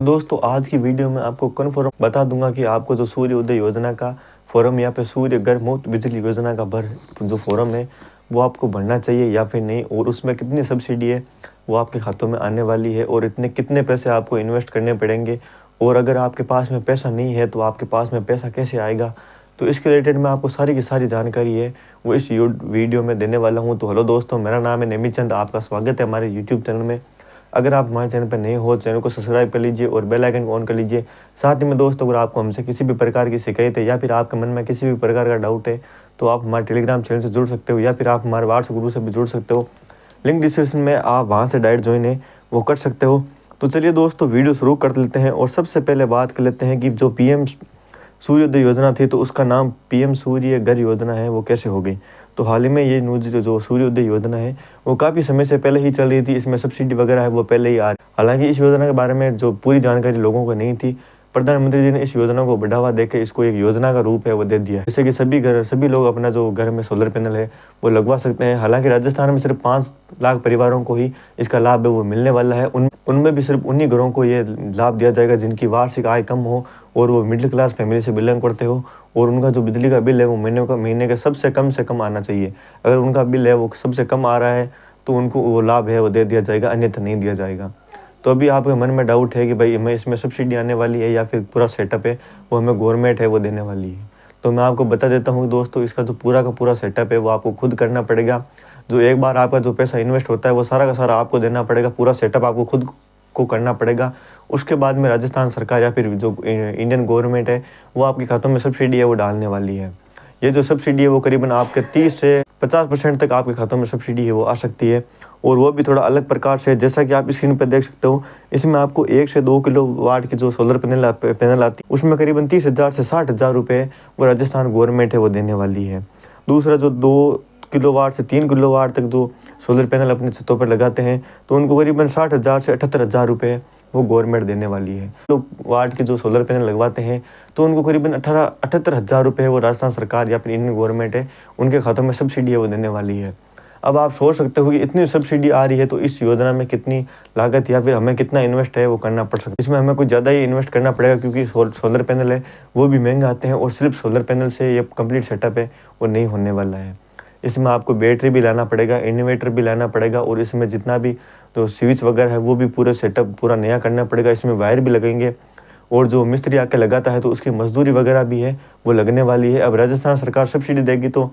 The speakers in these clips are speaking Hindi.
दोस्तों आज की वीडियो में आपको कन्फर्म बता दूंगा कि आपको जो सूर्य उदय योजना का फॉर्म या फिर सूर्य घर मुफ्त बिजली योजना का जो फॉर्म है वो आपको भरना चाहिए या फिर नहीं, और उसमें कितनी सब्सिडी है वो आपके खातों में आने वाली है और कितने पैसे आपको इन्वेस्ट करने पड़ेंगे, और अगर आपके पास में पैसा नहीं है तो आपके पास में पैसा कैसे आएगा। तो इसके रिलेटेड मैं आपको सारी की सारी जानकारी है वो इस वीडियो में देने वाला हूँ। तो हेलो दोस्तों, मेरा नाम है नेमी चंद, आपका स्वागत है हमारे यूट्यूब चैनल में। अगर आप हमारे चैनल पर नए हो, चैनल को सब्सक्राइब कर लीजिए और बेल आइकन को ऑन कर लीजिए। साथ ही में दोस्तों, अगर आपको हमसे किसी भी प्रकार की शिकायत है या फिर आपके मन में किसी भी प्रकार का डाउट है तो आप हमारे टेलीग्राम चैनल से जुड़ सकते हो या फिर आप हमारे व्हाट्सएप ग्रुप से भी जुड़ सकते हो। लिंक डिस्क्रिप्शन में, आप वहाँ से डायरेक्ट ज्वाइन है वो कर सकते हो। तो चलिए दोस्तों, वीडियो शुरू कर लेते हैं और सबसे पहले बात कर लेते हैं कि जो पीएम सूर्योदय योजना थी तो उसका नाम पीएम सूर्य घर योजना है, वो कैसे हो गई। तो हाल ही में ये न्यूज जो सूर्योदय योजना है वो काफ़ी समय से पहले ही चल रही थी, इसमें सब्सिडी वगैरह है वो पहले ही आ रही। हालांकि इस योजना के बारे में जो पूरी जानकारी लोगों को नहीं थी, प्रधानमंत्री जी ने इस योजना को बढ़ावा देकर इसको एक योजना का रूप है वो दे दिया है, जैसे कि सभी लोग अपना जो घर में सोलर पैनल है वो लगवा सकते हैं। हालांकि राजस्थान में सिर्फ 5 लाख परिवारों को ही इसका लाभ है वो मिलने वाला है। उनमें भी सिर्फ उन्हीं घरों को ये लाभ दिया जाएगा जिनकी वार्षिक आय कम हो और वो मिडिल क्लास फैमिली से बिलोंग करते हो, और उनका जो बिजली का बिल है वो महीने का सबसे कम से कम आना चाहिए। अगर उनका बिल है वो सबसे कम आ रहा है तो उनको वो लाभ है वो दे दिया जाएगा, अन्यथा नहीं दिया जाएगा। तो अभी आपके मन में डाउट है कि भाई हमें इसमें सब्सिडी आने वाली है या फिर पूरा सेटअप है वो हमें गवर्नमेंट है वो देने वाली है। तो मैं आपको बता देता हूँ दोस्तों, इसका जो पूरा का पूरा सेटअप है वो आपको खुद करना पड़ेगा। जो एक बार आपका जो पैसा इन्वेस्ट होता है वो सारा का सारा आपको देना पड़ेगा, पूरा सेटअप आपको खुद को करना पड़ेगा। उसके बाद में राजस्थान सरकार या फिर जो इंडियन गवर्नमेंट है वो आपके खातों में सब्सिडी है वो डालने वाली है। ये जो सब्सिडी है वो करीबन आपके 30 से 50% तक आपके खातों में सब्सिडी है वो आ सकती है, और वो भी थोड़ा अलग प्रकार से। जैसा कि आप स्क्रीन पर देख सकते हो, इसमें आपको 1 से 2 किलोवाट की जो सोलर पैनल आती है उसमें करीबन 30,000 से 60,000 रुपये वो राजस्थान गवर्नमेंट है वो देने वाली है। दूसरा, जो 2 किलोवाट से 3 किलोवाट तक जो सोलर पैनल अपने छतों पर लगाते हैं तो उनको करीबन 60,000 से 78,000 रुपये वो गवर्नमेंट देने वाली है। लोग वाट के जो सोलर पैनल लगवाते हैं तो उनको करीबन 78,000 रुपये वो राजस्थान सरकार या फिर इंडियन गवर्नमेंट है उनके खातों में सब्सिडी है वो देने वाली है। अब आप सोच सकते हो कि इतनी सब्सिडी आ रही है तो इस योजना में कितनी लागत या फिर हमें कितना इन्वेस्ट है वो करना पड़ सकता है। इसमें हमें कुछ ज़्यादा ही इन्वेस्ट करना पड़ेगा क्योंकि सोलर पैनल है वो भी महंगे आते हैं, और सिर्फ सोलर पैनल से ये कंप्लीट सेटअप है वो नहीं होने वाला है। इसमें आपको बैटरी भी लाना पड़ेगा, इन्वर्टर भी लाना पड़ेगा, और इसमें जितना भी तो स्विच वगैरह है वो भी पूरा सेटअप पूरा नया करना पड़ेगा। इसमें वायर भी लगेंगे, और जो मिस्त्री आके लगाता है तो उसकी मजदूरी वगैरह भी है वो लगने वाली है। अब राजस्थान सरकार सब्सिडी देगी तो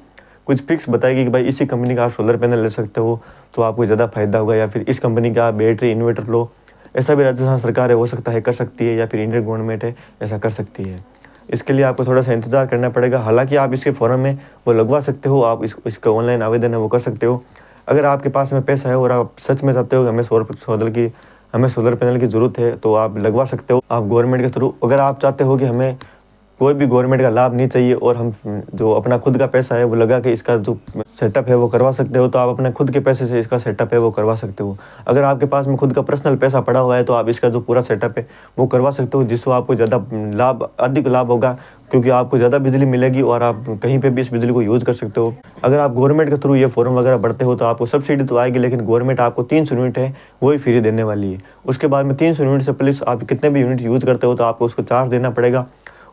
कुछ फिक्स बताएगी कि भाई इसी कंपनी का आप सोलर पैनल ले सकते हो तो आपको ज़्यादा फायदा होगा, या फिर इस कंपनी का आप बैटरी इन्वर्टर लो। ऐसा भी राजस्थान सरकार है हो सकता है कर सकती है, या फिर इंडियन गवर्नमेंट है ऐसा कर सकती है। इसके लिए आपको थोड़ा सा इंतज़ार करना पड़ेगा। हालांकि आप इसके फॉर्म में वो लगवा सकते हो, आप इसका ऑनलाइन आवेदन है वो कर सकते हो। अगर आपके पास में पैसा है और आप सच में चाहते हो कि हमें सोलर पैनल की ज़रूरत है तो आप लगवा सकते हो आप गवर्नमेंट के थ्रू। अगर आप चाहते हो कि हमें कोई भी गवर्नमेंट का लाभ नहीं चाहिए और हम जो अपना खुद का पैसा है वो लगा के इसका जो सेटअप है वो करवा सकते हो, तो आप अपने खुद के पैसे से इसका सेटअप है वो करवा सकते हो। अगर आपके पास में खुद का पर्सनल पैसा पड़ा हुआ है तो आप इसका जो पूरा सेटअप है वो करवा सकते हो, जिससे आपको ज़्यादा अधिक लाभ होगा, क्योंकि आपको ज़्यादा बिजली मिलेगी और आप कहीं पे भी इस बिजली को यूज़ कर सकते हो। अगर आप गवर्नमेंट के थ्रू ये फॉर्म वगैरह भरते हो तो आपको सब्सिडी तो आएगी, लेकिन गवर्नमेंट आपको 300 यूनिट है वही फ्री देने वाली है। उसके बाद में 300 यूनिट से प्लस आप कितने भी यूनिट यूज़ करते हो तो आपको उसको चार्ज देना पड़ेगा,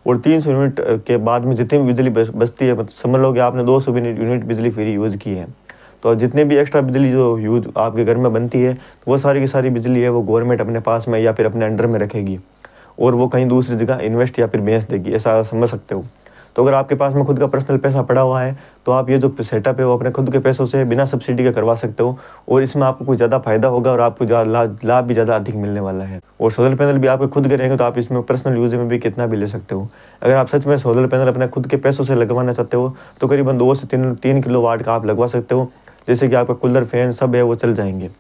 और 300 यूनिट के बाद में जितनी भी बिजली बचती है, मतलब समझ लो कि आपने 200 यूनिट बिजली फ्री यूज़ की है, तो जितने भी एक्स्ट्रा बिजली जो यूज आपके घर में बनती है तो वो सारी की सारी बिजली है वो गवर्नमेंट अपने पास में या फिर अपने अंडर में रखेगी, और वो कहीं दूसरी जगह इन्वेस्ट या फिर बेच देगी, ऐसा समझ सकते हो। तो अगर आपके पास में खुद का पर्सनल पैसा पड़ा हुआ है तो आप ये जो सेटअप है वो अपने खुद के पैसों से बिना सब्सिडी के करवा सकते हो, और इसमें आपको कुछ ज़्यादा फायदा होगा और आपको लाभ भी ज़्यादा अधिक मिलने वाला है। और सोलर पैनल भी आपके खुद के रहेंगे तो आप इसमें पर्सनल यूज में भी कितना भी ले सकते हो। अगर आप सच में सोलर पैनल अपने खुद के पैसों से लगवाना चाहते हो तो करीबन 2 से 3 किलोवाट का आप लगवा सकते हो, जैसे कि आपका कूलर फैन सब है वो चल जाएंगे।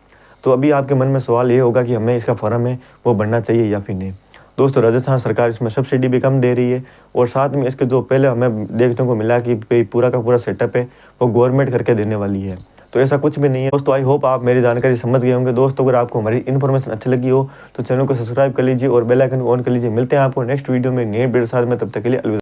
तो अभी आपके मन में सवाल ये होगा कि हमें इसका फॉर्म है वो भरना चाहिए या फिर नहीं। दोस्तों, राजस्थान सरकार इसमें सब्सिडी भी कम दे रही है, और साथ में इसके जो पहले हमें देखने को मिला कि पूरा का पूरा सेटअप है वो गवर्नमेंट करके देने वाली है, तो ऐसा कुछ भी नहीं है। दोस्तों, आई होप आप मेरी जानकारी समझ गए होंगे। दोस्तों, अगर आपको हमारी इन्फॉर्मेशन अच्छी लगी हो तो चैनल को सब्सक्राइब कर लीजिए और बेल आइकन को ऑन कर लीजिए। मिलते हैं आपको नेक्स्ट वीडियो में नए वीडियो साथ में, तब तक के लिए अलविदा।